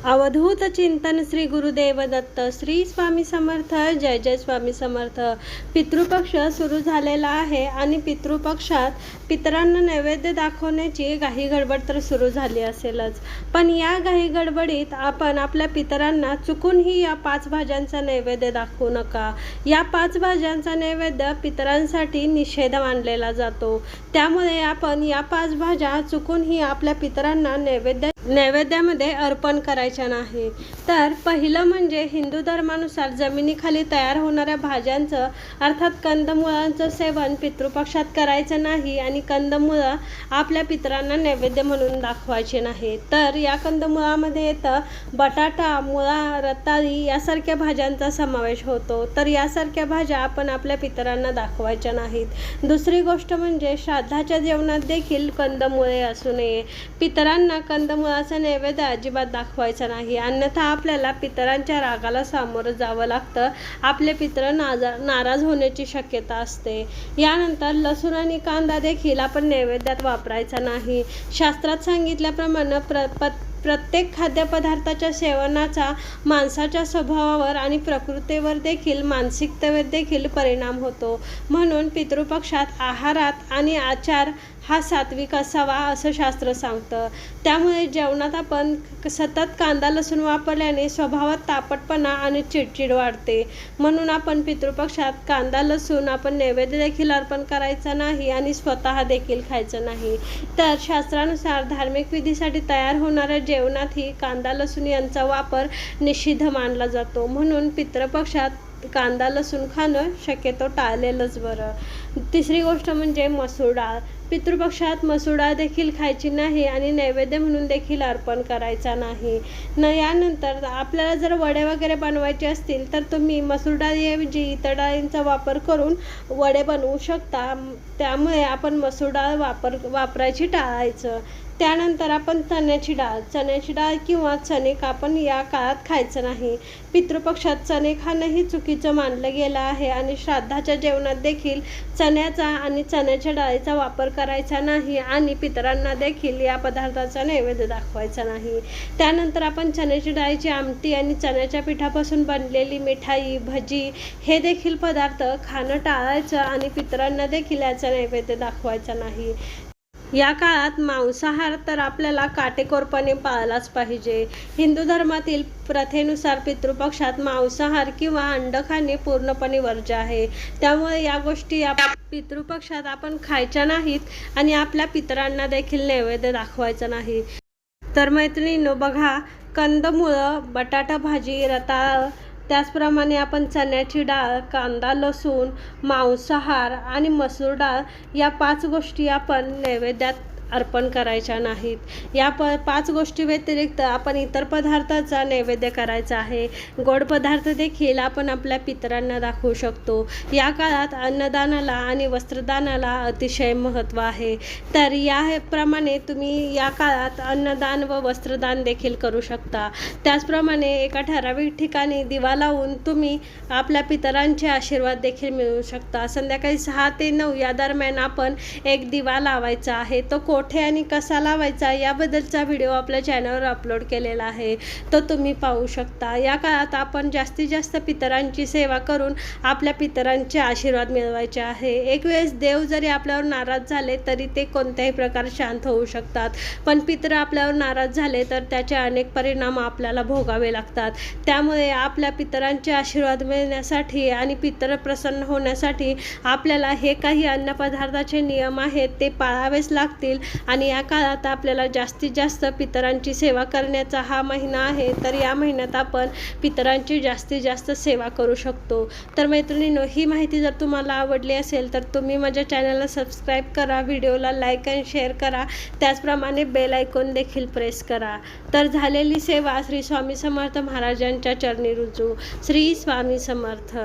अवधूत चिंतन श्री गुरुदेव दत्त. श्री स्वामी समर्थ. जय जय स्वामी समर्थ. पितृपक्ष सुरू झालेला आहे आणि पितृपक्षात पितरांना नैवेद्य दाखवण्याची घाई गडबड तर सुरू झाली असेलच. पण या घाई गडबडीत आपण आपल्या पितरांना चुकूनही या 5 भाज्यांचा नैवेद्य दाखवू नका. या 5 भाज्यांचा नैवेद्य पितरांसाठी निषेध मानलेला जातो. त्यामुळे आपण या 5 भाज्या चुकूनही आपल्या पितरांना नैवेद्यामध्ये अर्पण करायच्या नाही. तर पहिलं म्हणजे हिंदू धर्मानुसार जमिनीखाली तयार होणाऱ्या भाज्यांचं अर्थात कंदमुळांचं सेवन पितृपक्षात करायचं नाही आणि कंदमुळं आपल्या पितरांना नैवेद्य म्हणून दाखवायचे नाही. तर या कंदमुळामध्ये येतं बटाटा, मुळा, रताळी यासारख्या भाज्यांचा समावेश होतो. तर यासारख्या भाज्या आपण आपल्या पितरांना दाखवायच्या नाहीत. दुसरी गोष्ट म्हणजे श्राद्धाच्या जेवणात देखील कंदमुळे असू नये. पितरांना कंदमुळाचा नैवेद्य अजिबात दाखवायचा नाही, अन्यथा आपल्याला पितरांच्या रागाला सामोरं जावं लागतं. आपले पितर नाराज होण्याची शक्यता असते. यानंतर लसूण आणि कांदा देखील आपण नैवेद्यात वापरायचा नाही. शास्त्रात सांगितल्याप्रमाणे प्रत्येक खाद्यपदार्थाच्या सेवनाचा माणसाच्या स्वभावावर आणि प्रकृतीवर देखील मानसिकतेवर देखील परिणाम होतो. म्हणून पितृपक्षात आहारात आणि आचार हा सात्विक असावा असं शास्त्र सांगतं. त्यामुळे जेवणात आपण सतत कांदा लसूण वापरल्याने स्वभावात तापटपणा आणि चिडचिड वाढते. म्हणून आपण पितृपक्षात कांदा लसूण आपण नैवेद्य देखील अर्पण करायचा नाही आणि स्वतः देखील खायचं नाही. तर शास्त्रानुसार धार्मिक विधीसाठी तयार होणाऱ्या जेवणातही कांदा लसूण यांचा वापर निषिद्ध मानला जातो. म्हणून पितृपक्षात कांदा लसूण खाणं शक्यतो टाळलेलंच बरं. तिसरी गोष्ट म्हणजे मसूर डाळ. पितृपक्षात मसूर डाळ देखील खायची नाही आणि नैवेद्य म्हणून देखील अर्पण करायचा नाही. यानंतर आपल्याला जर वडे वगैरे बनवायचे असतील तर तुम्ही मसूर डाळीऐवजी इतर डाळींचा वापर करून वडे बनवू शकता. त्यामुळे आपण मसूर डाळ वापरायची टाळायचं. त्यानंतर आपण चण्याची डाळ किंवा चणे आपण या काळात खायचं नाही. पितृपक्षात चणे खाणंही चुकीचं मानलं गेलं आहे आणि श्राद्धाच्या जेवणात देखील चण्याचा आणि चण्याच्या डाळीचा वापर करायचा नाही आणि पितरांना देखील या पदार्थाचा नैवेद्य दाखवायचा नाही. त्यानंतर आपण चण्याची डाळीची आमटी आणि चण्याच्या पिठापासून बनलेली मिठाई, भजी हे देखील पदार्थ खाणं टाळायचं आणि पितरांना देखील याचा नैवेद्य दाखवायचा नाही. या काळात मांसाहार तर आपल्याला काटेकोरपणे पाळलाच पाहिजे. हिंदू धर्मातील प्रथेनुसार पितृपक्षात मांसाहार किंवा अंड खाणे पूर्णपणे वर्ज्य आहे. त्यामुळे या गोष्टी पितृपक्षात आपण खायच्या नाहीत आणि आपल्या पितरांना देखील नैवेद्य दाखवायचा नाही. तर मैत्रिणींनो बघा, कंदमुळं, बटाटा भाजी, रताळ, त्याचप्रमाणे आपण चण्याची डाळ, कांदा लसूण, मांसाहार आणि मसूर डाळ या 5 गोष्टी आपण नैवेद्यात अर्पण करायच्या नाहीत. या 5 गोष्टी व्यतिरिक्त आपण इतर पदार्थाचा नैवेद्य करायचा आहे. गोड पदार्थ देखील आपण आपल्या पितरांना दाखवू शकतो. या काळात अन्नदानाला आणि वस्त्रदानाला अतिशय महत्त्व आहे. तर याप्रमाणे तुम्ही या काळात अन्नदान व वस्त्रदान देखील करू शकता. त्याचप्रमाणे एका ठराविक ठिकाणी दिवा लावून तुम्ही आपल्या पितरांचे आशीर्वाद देखील मिळवू शकता. संध्याकाळी 6 ते 9 या दरम्यान आपण एक दिवा लावायचा आहे. तो कोठे आणि कसा लावायचा याबद्दलचा व्हिडिओ आपल्या चॅनलवर अपलोड केलेला आहे, तो तुम्ही पाहू शकता. या काळात आपण जास्तीत जास्त पितरांची सेवा करून आपल्या पितरांचे आशीर्वाद मिळवायचे आहे. एक वेळेस देव जरी आपल्यावर नाराज झाले तरी ते कोणत्याही प्रकारे शांत होऊ शकतात, पण पितर आपल्यावर नाराज झाले तर त्याचे अनेक परिणाम आपल्याला भोगावे लागतात. त्यामुळे आपल्या पितरांचे आशीर्वाद मिळण्यासाठी आणि पितर प्रसन्न होण्यासाठी आपल्याला हे काही अन्नपदार्थाचे नियम आहेत ते पाळावेच लागतील. आणि या काळात आपल्याला जास्तीत जास्त पितरांची सेवा करण्याचा हा महिना आहे. तर या महिन्यात आपण पितरांची जास्तीत जास्त सेवा करू शकतो. तर मैत्रिणींनो, ही माहिती जर तुम्हाला आवडली असेल तर तुम्ही माझ्या चॅनलला सबस्क्राईब करा, व्हिडिओला लाईक आणि शेअर करा, त्याचप्रमाणे बेल आयकॉन देखील प्रेस करा. तर झालेली सेवा श्री स्वामी समर्थ महाराजांच्या चरणी रुजू. श्री स्वामी समर्थ.